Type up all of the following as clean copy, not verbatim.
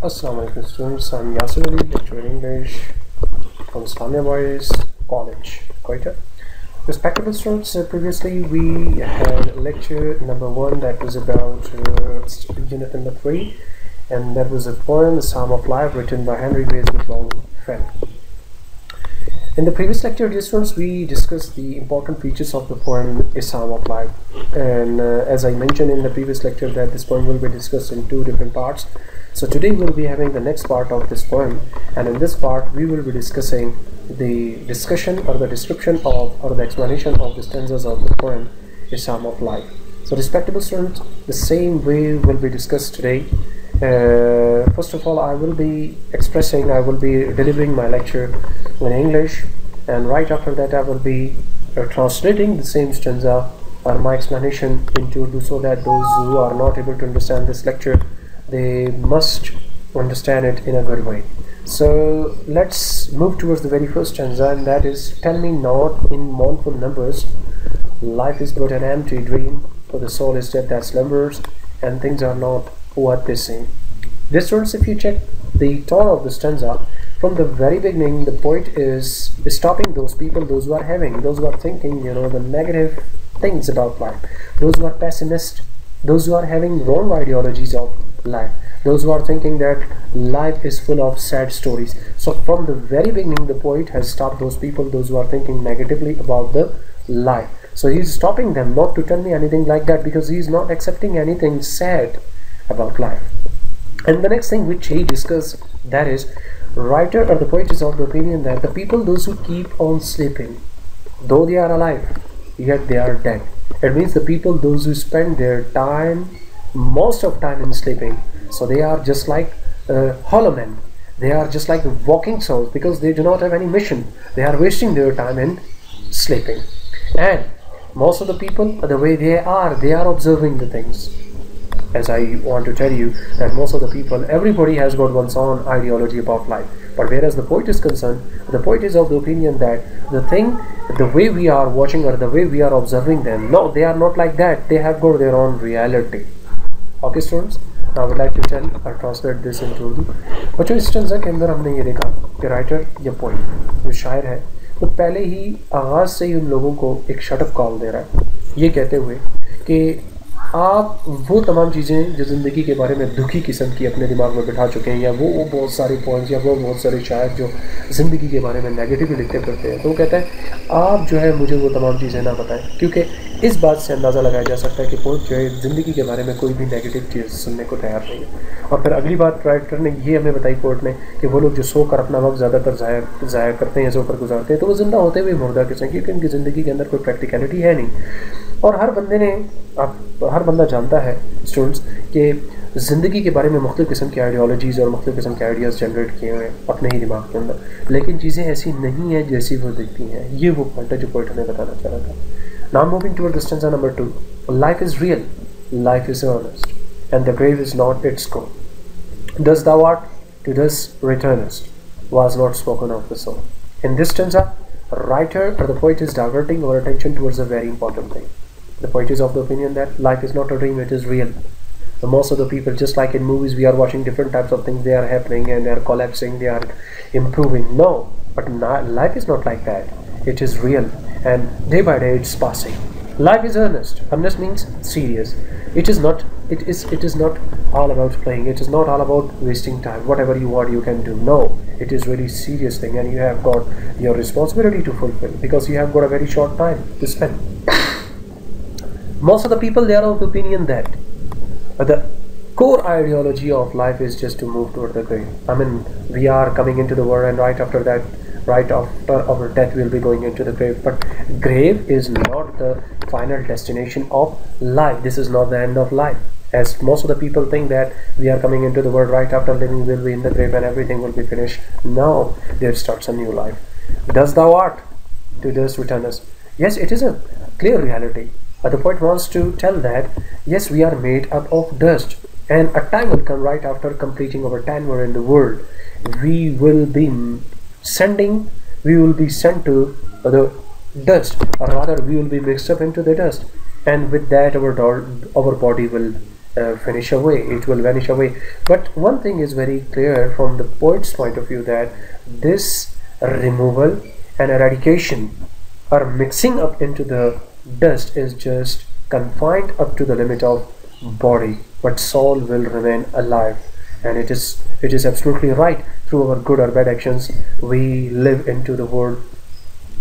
Assalamu alaikum students, I'm Yasir lecturer English from Islamia Boys College, Quetta. Respectable students, previously we had lecture number 1 that was about unit number 3, and that was a poem, The Psalm of Life, written by Henry Wadsworth Longfellow. In the previous lecture, dear students, we discussed the important features of the poem A Psalm of Life, and as I mentioned in the previous lecture that this poem will be discussed in 2 different parts. So today we'll be having the next part of this poem, and in this part we will be discussing the discussion or the description of or the explanation of the stanzas of the poem A Psalm of Life. So respectable students, the same way will be discussed today. First of all, I will be delivering my lecture in English, and right after that I will be translating the same stanza or my explanation into Urdu, so that those who are not able to understand this lecture, they must understand it in a good way. So let's move towards the very first stanza, and that is: tell me not in mournful numbers, life is but an empty dream, for the soul is dead that slumbers, and things are not what they seem. Dear students, if you check the tone of the stanza, from the very beginning the poet is stopping those people, those who are thinking, the negative things about life, those who are pessimist, those who are having wrong ideologies of life, those who are thinking that life is full of sad stories. So from the very beginning the poet has stopped those people, those who are thinking negatively about the life. So he's stopping them not to tell me anything like that, because he's not accepting anything sad about life. And the next thing which he discussed, that is, writer or the poet is of the opinion that the people, those who keep on sleeping, though they are alive, yet they are dead. It means the people, those who spend their time, most of time in sleeping, so they are just like hollow men. They are just like walking souls, because they do not have any mission. They are wasting their time in sleeping. And most of the people, the way they are observing the things. As I want to tell you that most of the people, everybody has got one's own ideology about life. But whereas the poet is concerned, the poet is of the opinion that the way we are watching or the way we are observing them, no, they are not like that. They have got their own reality. Okay students, now I would like to tell or translate this into Urdu. बच्चों इस stanza के अंदर हमने ये देखा कि writer या poet जो शायर है वो पहले ही आगाज़ से ही उन लोगों को एक शटअप कॉल दे रहा है, ये कहते हुए कि आप वो तमाम चीज़ें जो ज़िंदगी के बारे में दुखी किस्म की अपने दिमाग में बिठा चुके हैं, या वो बहुत सारे पॉइंट्स या वो बहुत सारे शायर जो ज़िंदगी के बारे में नेगेटिव लिखते करते हैं, तो वो कहता है आप जो है मुझे वो तमाम चीज़ें ना बताएं, क्योंकि इस बात से अंदाज़ा लगाया जा सकता है कि पोएट जो है ज़िंदगी के बारे में कोई भी नेगेटिव चीज़ सुनने को तैयार नहीं है। और फिर अगली बात राइटर ने ये हमें बताई, पोएट ने, कि वो लोग जो सोकर अपना वक्त ज़्यादातर ज़ाया करते हैं, सोकर गुजारते हैं, तो वो ज़िंदा होते हुए मुर्दा किस्म, क्योंकि उनकी ज़िंदगी के अंदर कोई प्रैक्टिकलिटी है नहीं। और हर बंदा जानता है स्टूडेंट्स कि ज़िंदगी के बारे में मुख्तलिफ़ किस्म की आइडियोलॉजीज़ और मुख्तलिफ़ किस्म के आइडियाज़ जनरेट किए हुए हैं अपने ही दिमाग के अंदर, लेकिन चीज़ें ऐसी नहीं हैं जैसी वो दिखती हैं। ये वो पॉइंट है जो पोएट हमें बताना चाह रहा था। Now moving toward the stanza number 2. Life is real, life is earnest, and the grave is not its goal. Thus thou art, to thus returnest, was not spoken of the soul. In this stanza, writer or the poet is diverting our attention towards a very important thing. The poet is of the opinion that life is not a dream, it is real. So most of the people, just like in movies, we are watching different types of things, they are happening and they are collapsing, they are improving. No, but life is not like that. It is real, and day by day it's passing. Life is earnest. Earnest means serious. It is not all about playing. It is not all about wasting time. Whatever you want you can do. No, it is really serious thing, and you have got your responsibility to fulfill, because you have got a very short time to spend. Most of the people, they are of the opinion that the core ideology of life is just to move toward the grave. I mean, we are coming into the world, and right after our death we'll be going into the grave. But grave is not the final destination of life. This is not the end of life, as most of the people think that we are coming into the world, right after living we'll be in the grave and everything will be finished. No, there starts a new life. Thus thou art, to thus returnest. Yes, it is a clear reality, but the poet wants to tell that yes, we are made up of dust, and a time will come right after completing our tenure in the world. We will be sent to the dust, or rather we will be mixed up into the dust, and with that our body will finish away, it will vanish away. But one thing is very clear from the poet's point of view, that this removal and eradication or mixing up into the dust is just confined up to the limit of body, but soul will remain alive. And it is absolutely right. Through our good or bad actions, we live into the world.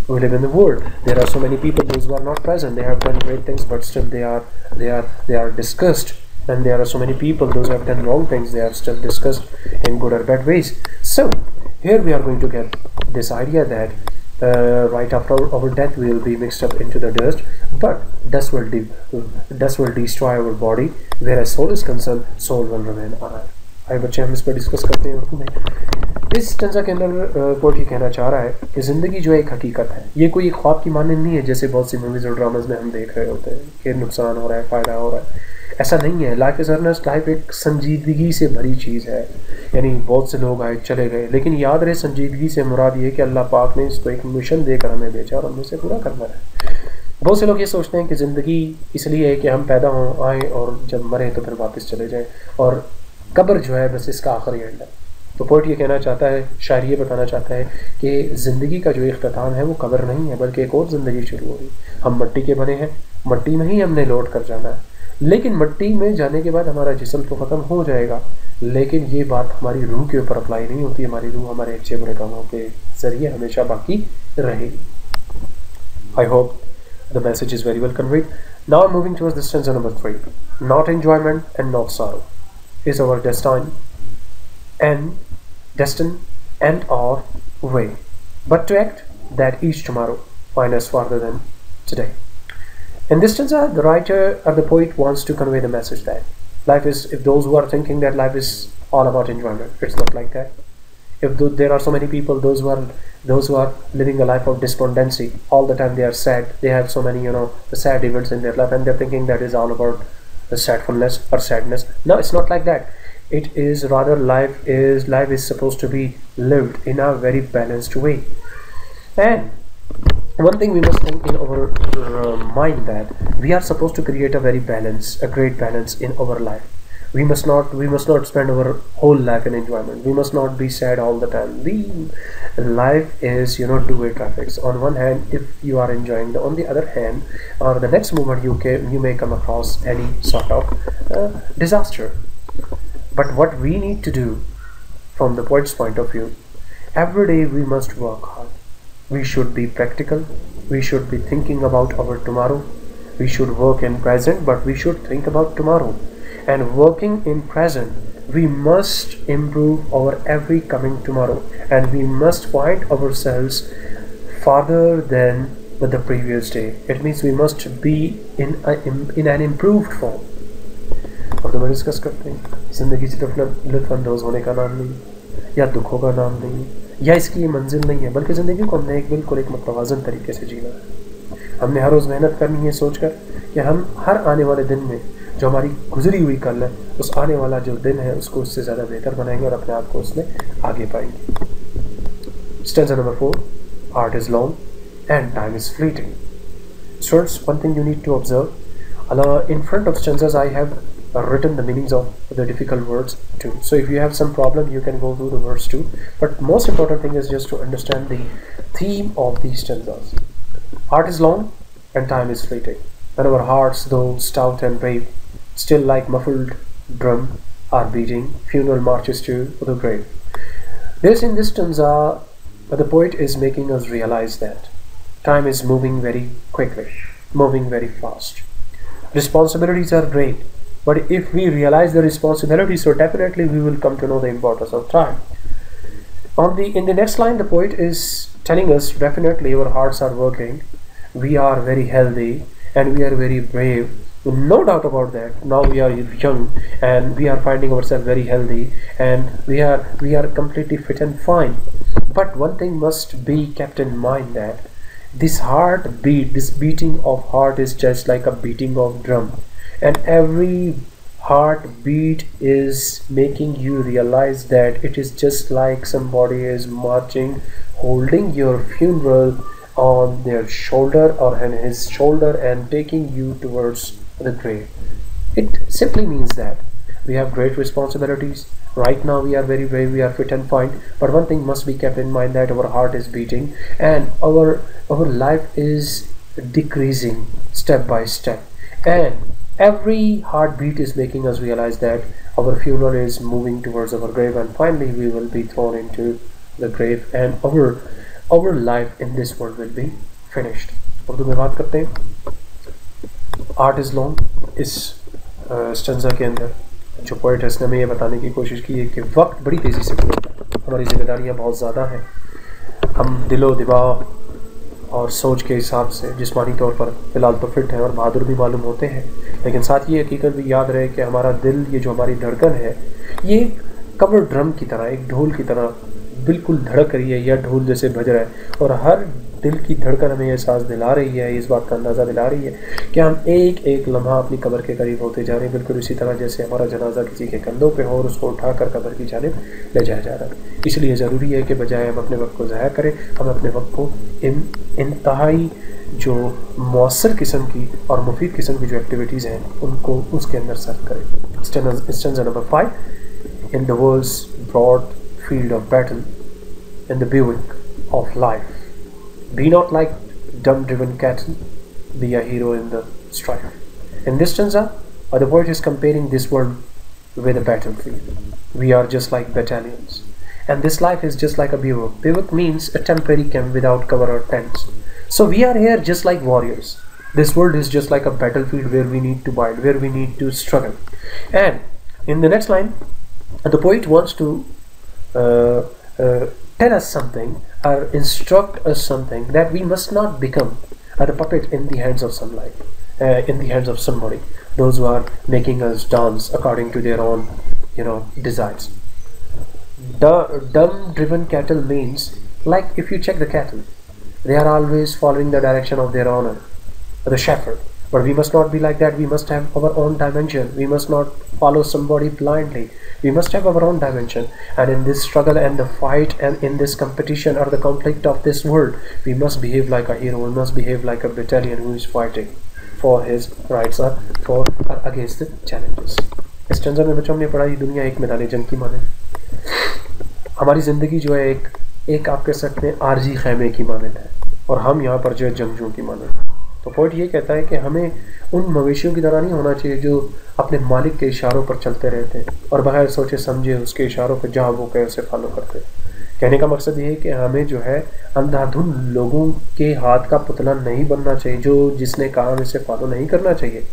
We live in the world. There are so many people, those who are not present, they have done great things, but still they are discussed. And there are so many people, those who have done wrong things, they are still discussed in good or bad ways. So here we are going to get this idea that right after our death we will be mixed up into the dust, but dust will destroy our body, whereas soul is concerned, soul will remain alive. आइए बच्चे हम इस पर discuss करते हैं उर्दू में। इस stanza के अंदर पोएट ये कहना चाह रहा है कि ज़िंदगी जो एक हकीकत है, ये कोई ख्वाब की मानने नहीं है जैसे बहुत सी मूवीज़ और ड्रामाज में हम देख रहे होते हैं कि नुकसान हो रहा है, फ़ायदा हो रहा है। ऐसा नहीं है। लाइफ इज़ अर्नेस्ट, लाइफ एक संजीदगी से भरी चीज़ है। यानी बहुत से लोग आए चले गए, लेकिन याद रहे संजीदगी से मुराद ये कि अल्लाह पाक ने इसको एक मिशन देकर हमें भेजा और हमें से पूरा करना है। बहुत से लोग ये सोचते हैं कि ज़िंदगी इसलिए है कि हम पैदा हों, आएँ और जब मरें तो फिर वापस चले जाएँ, और कब्र जो है बस इसका आखिरी एंड है। तो पोएट ये कहना चाहता है, शायर ये बताना चाहता है कि ज़िंदगी का जो इख्तिताम है वो कब्र नहीं है, बल्कि एक और ज़िंदगी शुरू हो रही। हम मिट्टी के बने हैं, मिट्टी में ही हमने लौट कर जाना है, लेकिन मिट्टी में जाने के बाद हमारा जिस्म तो ख़त्म हो जाएगा, लेकिन ये बात हमारी रूह के ऊपर अप्लाई नहीं होती। हमारी रूह हमारे अच्छे बुरे कामों के ज़रिए हमेशा बाकी रहेगी। I hope the message is very well conveyed. Now I am moving towards the stanza number 3. Not enjoyment and not sorrow is our destined and our way, but to act that each tomorrow find us farther than today. In this stanza, the writer or the poet wants to convey the message that life is, if those who are thinking that life is all about enjoyment, it's not like that. If there are so many people, those who are living a life of despondency, all the time they are sad, they have so many sad events in their life, and they're thinking that is all about the sadfulness or sadness. No, it's not like that. It is rather life is supposed to be lived in a very balanced way. And one thing we must think in our mind, that we are supposed to create a great balance in our life. We must not spend our whole life in enjoyment. We must not be sad all the time. Life is two-way traffic. On one hand, if you are enjoying, on the other hand, or the next moment you may come across any sort of disaster. But what we need to do from the poet's point of view, every day we must work hard. We should be practical. We should be thinking about our tomorrow. We should work in present, but we should think about tomorrow. And working in present, we must improve our every coming tomorrow, and we must find ourselves farther than the previous day. It means we must be in an improved form. अब तो मैं discuss करते हैं, ज़िंदगी सिर्फ लुत्फ़अंदोज़ होने का नाम नहीं, या दुखों का नाम नहीं, या इसकी ये मंजिल नहीं है, बल्कि ज़िंदगी को हमने बिल्कुल एक मुतवाज़न तरीके से जीना है। हमने हर रोज़ मेहनत करनी है सोचकर कि हम हर आने वाले दिन में जो हमारी गुजरी हुई कल है, उस आने वाला जो दिन है उसको उससे ज़्यादा बेहतर बनाएंगे और अपने आप को उसमें आगे पाएंगे। Stanza number 4. Art is long and time is fleeting. Students, one thing you need to observe, in front of stanzas I have written the meanings of the difficult words too. So if you have some problem, you can go through the words too. But most important thing is just to understand the theme of these stanzas. Art is long and time is fleeting. And our hearts, though stout and brave, still like muffled drum are beating funeral marches to the grave. In this stanza, the poet is making us realize that time is moving very quickly, moving very fast. Responsibilities are great, but if we realize the responsibility, so definitely we will come to know the importance of time. In the next line, the poet is telling us definitely our hearts are working, we are very healthy, and we are very brave. No doubt about that. Now we are young and we are finding ourselves very healthy, and we are completely fit and fine. But one thing must be kept in mind, that this heartbeat, this beating of heart is just like a beating of drum, and every heartbeat is making you realize that it is just like somebody is marching, holding your funeral on their shoulder or on his shoulder and taking you towards the grave. It simply means that we have great responsibilities. Right now we are very brave, we are fit and fine, but one thing must be kept in mind, that our heart is beating and our life is decreasing step by step, and every heartbeat is making us realize that our funeral is moving towards our grave, and finally we will be thrown into the grave, and our life in this world will be finished. Urdu में बात करते हैं। Art is long. इस stanza के अंदर जो poet है इसने हमें ये बताने की कोशिश की है कि वक्त बड़ी तेज़ी से गुजरता है, हमारी जिम्मेदारियाँ बहुत ज़्यादा हैं, हम दिलो दिमाग और सोच के हिसाब से जिस्मानी तौर पर फ़िलहाल तो फिट हैं और बहादुर भी मालूम होते हैं, लेकिन साथ ये हकीकत भी याद रहे कि हमारा दिल, ये जो हमारी धड़कन है, ये कवर ड्रम की तरह, एक ढोल की तरह बिल्कुल धड़क रही है या ढोल जैसे बज रहा है, और हर दिल की धड़कन हमें एहसास दिला रही है, इस बात का अंदाज़ा दिला रही है कि हम एक एक लम्हा अपनी कब्र के करीब होते जा रहे हैं, बिल्कुल इसी तरह जैसे हमारा जनाजा किसी के कंधों पे हो और उसको उठाकर कब्र की जानिब ले जाया जा रहा है। इसलिए ज़रूरी है कि बजाय हम अपने वक्त को ज़ाया करें, हम अपने वक्त को इंतहाई जो मौसर किस्म की और मुफीद किस्म की जो एक्टिविटीज़ हैं उनको उसके अंदर सर्व करें। Stanza number 5, in the world's broad field of battle, in the buick of life, be not like dumb driven cattle, be a hero in the strife. In this stanza, the poet is comparing this world with a battlefield. We are just like battalions, and this life is just like a bivouac. Bivouac means a temporary camp without cover or tents. So we are here just like warriors. This world is just like a battlefield where we need to fight, where we need to struggle. And in the next line, the poet wants to tell us something or instruct us something, that we must not become the puppet in the hands of sunlight, in the hands of somebody, those who are making us dance according to their own desires. Dumb driven cattle means, like if you check the cattle, they are always following the direction of their owner, the shepherd. But we must not be like that. We must have our own dimension. We must not follow somebody blindly. We must have our own dimension. And in this struggle and the fight and in this competition or the conflict of this world, we must behave like a hero. We must behave like a battalion who is fighting for his rights or for or against the challenges. इस stanza में बच्चों हमने पढ़ा, ये दुनिया एक मैदान जंग की माने, हमारी ज़िंदगी जो है एक आप कह सकते हैं आरजी खैमे की मानद है, और हम यहाँ पर जो है जंगजों की मानद। तो पॉइंट ये कहता है कि हमें उन मवेशियों की तरह नहीं होना चाहिए जो अपने मालिक के इशारों पर चलते रहते हैं और बगैर सोचे समझे उसके इशारों पर जहाँ वो कहे उसे फॉलो करते हैं। कहने का मकसद ये है कि हमें जो है अंधाधुंध लोगों के हाथ का पुतला नहीं बनना चाहिए, जो जिसने कहा हमें इसे फॉलो नहीं करना चाहिए,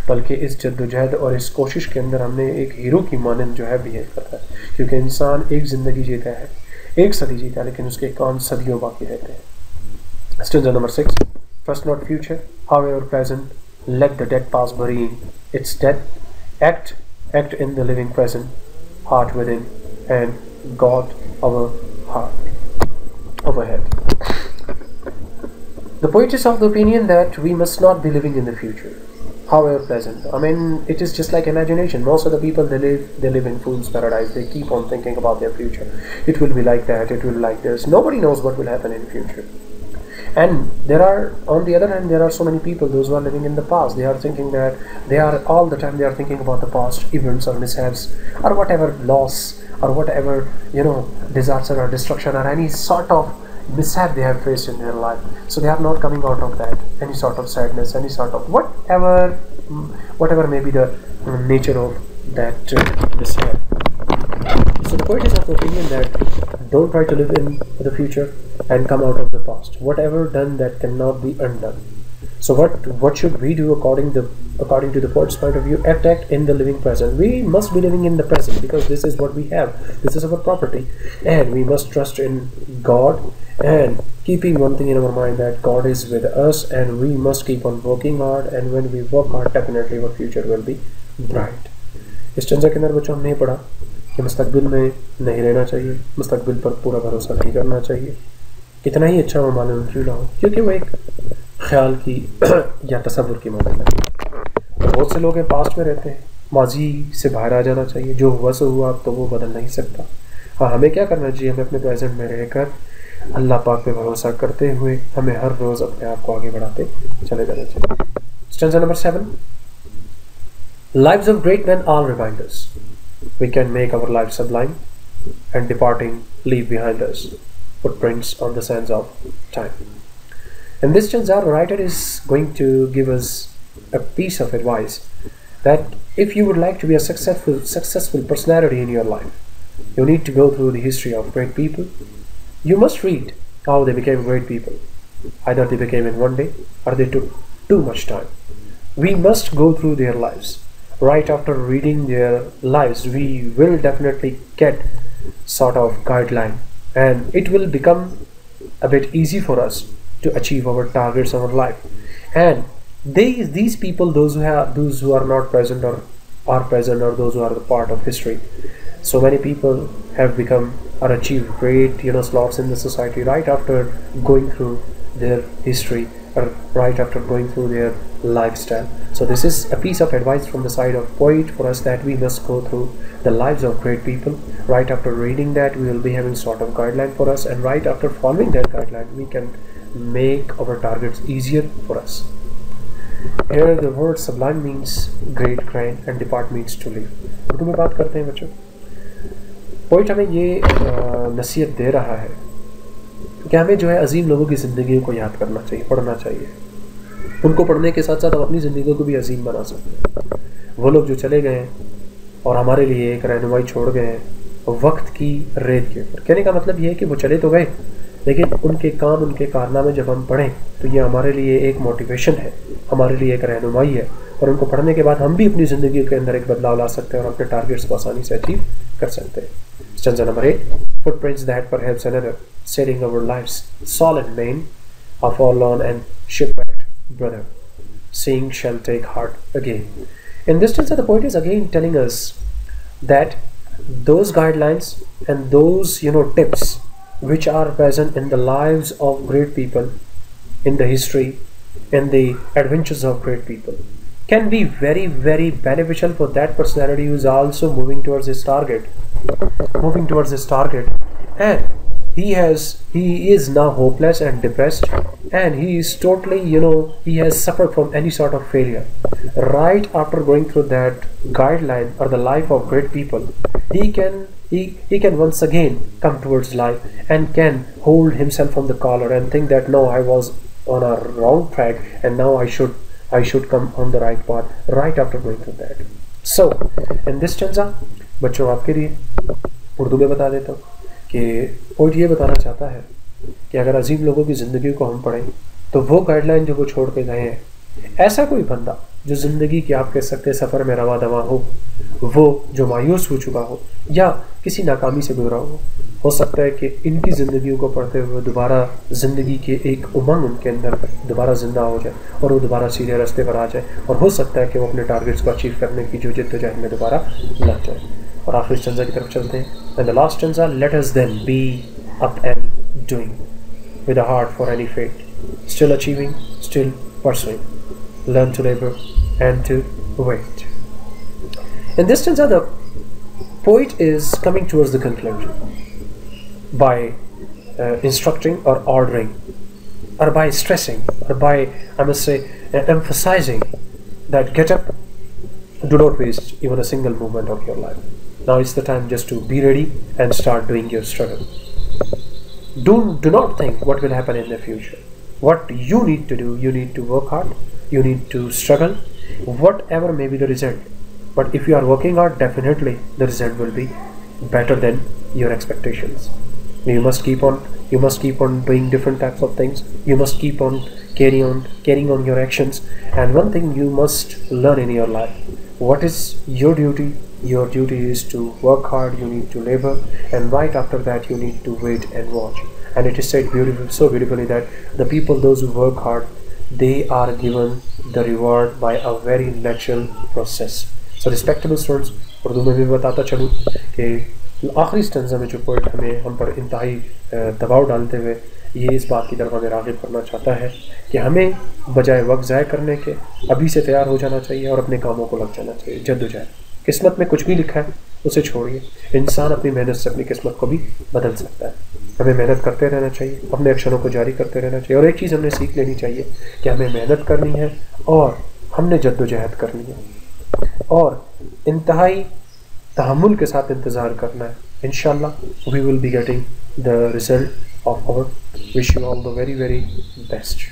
बल्कि इस जद्दोजहद और इस कोशिश के अंदर हमने एक हीरो की मानंद जो है बिहेव करना है, क्योंकि इंसान एक ज़िंदगी जीता है, एक सदी जीता है, लेकिन उसके काम सदियों बाकी रहते हैं। Stanza number 6, trust not future, however present, let the dead past burying its dead, act in the living present, heart within, and God our heart overhead. The poet is of the opinion that we must not be living in the future, however present. I mean, it is just like imagination. Most of the people, they live in fool's paradise. They keep on thinking about their future. It will be like that, it will be like this. Nobody knows what will happen in future. And there are, on the other hand, there are so many people, those who are living in the past. They are thinking that they are all the time, they are thinking about the past events or mishaps or whatever loss or whatever, disaster or destruction or any sort of mishap they have faced in their life. So they are not coming out of that, any sort of sadness, any sort of whatever may be the nature of that mishap. So the poet is of the opinion that don't try to live in the future and come out of the past. Whatever done, that cannot be undone. So what should we do according to the poet's point of view? Act in the living present. We must be living in the present because this is what we have. This is our property, and we must trust in God and keeping one thing in our mind, that God is with us, and we must keep on working hard. And when we work hard, definitely our future will be bright. इस stanza के अंदर बच्चों हमने पढ़ा कि मुस्तकबिल में नहीं रहना चाहिए, मुस्तकबिल पर पूरा भरोसा नहीं करना चाहिए, कितना ही अच्छा वो मालूम क्यों ना हो, क्योंकि वो एक ख्याल की या तसव्वुर की मामला है। बहुत से लोग हैं पास्ट में रहते हैं, माजी से बाहर आ जाना चाहिए, जो हुआ सो हुआ, अब तो वो बदल नहीं सकता। हाँ, हमें क्या करना चाहिए? हमें अपने प्रेजेंट में रहकर अल्लाह पाक पे भरोसा करते हुए हमें हर रोज़ अपने आप को आगे बढ़ाते चले जाना चाहिए। Stanza number 7, Lives of great men all remind us. We can make our lives sublime and departing leave behind us footprints on the sands of time. In this stanza, the writer is going to give us a piece of advice that if you would like to be a successful personality in your life, you need to go through the history of great people. You must read how they became great people. Either they became in one day or they took too much time. We must go through their lives. Right after reading their lives, we will definitely get sort of guideline, and it will become a bit easy for us to achieve our targets of our life. And these people, those who are not present or are present, or those who are the part of history, so many people have become or achieved great slots in the society right after going through their history, or right after going through their lifestyle. So this is a piece of advice from the side of poet for us, that we must go through the lives of great people. Right after reading that, we will be having sort of guideline for us, and right after following that guideline, we can make our targets easier for us. Here the word sublime means great, grand, and depart means to leave. Urdu में बात करते हैं बच्चों. Poet हमें ये नसीहत दे रहा है कि हमें जो है अजीम लोगों की ज़िंदगियों को याद करना चाहिए, पढ़ना चाहिए. उनको पढ़ने के साथ साथ हम अपनी ज़िंदगी को भी अजीम बना सकते हैं. वो लोग जो चले गए हैं और हमारे लिए एक रहनुमाई छोड़ गए हैं वक्त की रेत के ऊपर. कहने का मतलब ये है कि वो चले तो गए, लेकिन उनके काम, उनके कारनामे जब हम पढ़ें तो ये हमारे लिए एक मोटिवेशन है, हमारे लिए एक रहनुमाई है, और उनको पढ़ने के बाद हम भी अपनी ज़िंदगी के अंदर एक बदलाव ला सकते हैं और अपने टारगेट्स को आसानी से अचीव कर सकते हैं. Stanza number 8. Footprints that perhaps another, setting our lives, solid main, a forlorn and shipwrecked brother, seeing shall take heart again. In this stanza, the poet is again telling us that those guidelines and those tips which are present in the lives of great people, in the history, in the adventures of great people, can be very, very beneficial for that personality who is also moving towards his target, and he is now hopeless and depressed, and he is totally he has suffered from any sort of failure. Right after going through that guideline or the life of great people, he can once again come towards life and can hold himself on the collar and think that no, I was on a wrong track and now I should come on the right path right after going through that. So in this stanza, बच्चों आपके लिए उर्दू में बता देता हूँ कि poet ये बताना चाहता है कि अगर अजीम लोगों की ज़िंदगी को हम पढ़ें तो वो गाइडलाइन जो वो छोड़ के गए हैं, ऐसा कोई बंदा जो ज़िंदगी की आप कह सकते सफ़र में रवा दवा हो, वो जो मायूस हो चुका हो या किसी नाकामी से गुजरा हो सकता है कि इनकी ज़िंदगियों को पढ़ते हुए दोबारा ज़िंदगी के एक उमंग उनके अंदर दोबारा ज़िंदा हो जाए और वो दोबारा सीधे रास्ते पर आ जाए, और हो सकता है कि वो अपने टारगेट्स को अचीव करने की जो जद्दोजहद में दोबारा लग जाए. और आखिरी स्टैंजा की तरफ चलते हैं. And the last stanza, let us then be up and doing with a heart for any fate, still achieving, still pursuing, learn to labor and to wait. In this stanza, the poet is coming towards the conclusion by instructing or ordering, or by stressing, or by, I must say, emphasizing that get up, do not waste even a single moment of your life. Now it's the time just to be ready and start doing your struggle. Do not think what will happen in the future. What you need to do, you need to work hard, you need to struggle, whatever may be the result. But if you are working hard, definitely the result will be better than your expectations. You must keep on doing different types of things. You must keep on carrying on your actions. And one thing you must learn in your life, what is your duty? Your duty is to work hard, you need to labor, and right after that you need to wait and watch. And it is said so beautifully that the people, those who work hard, they are given the reward by a very natural process. So respectable students, Urdu में भी बताता चलूँ कि आखिरी stanza में जो poet हम पर इंतहाई दबाव डालते हुए ये इस बात की तरफ हमें राग़िब करना चाहता है कि हमें बजाय वक्त ज़ाय करने के अभी से तैयार हो जाना चाहिए और अपने कामों को लग जाना चाहिए. जद्दोजहद, किस्मत में कुछ भी लिखा है उसे छोड़िए. इंसान अपनी मेहनत से अपनी किस्मत को भी बदल सकता है. हमें मेहनत करते रहना चाहिए, अपने अक्षरों को जारी करते रहना चाहिए. और एक चीज़ हमने सीख लेनी चाहिए कि हमें मेहनत करनी है और हमने जद्दोजहद करनी है. और इंतहाई तहम्मुल के साथ इंतज़ार करना है. इंशाल्लाह we will be getting the result of our. Wish you all the very best.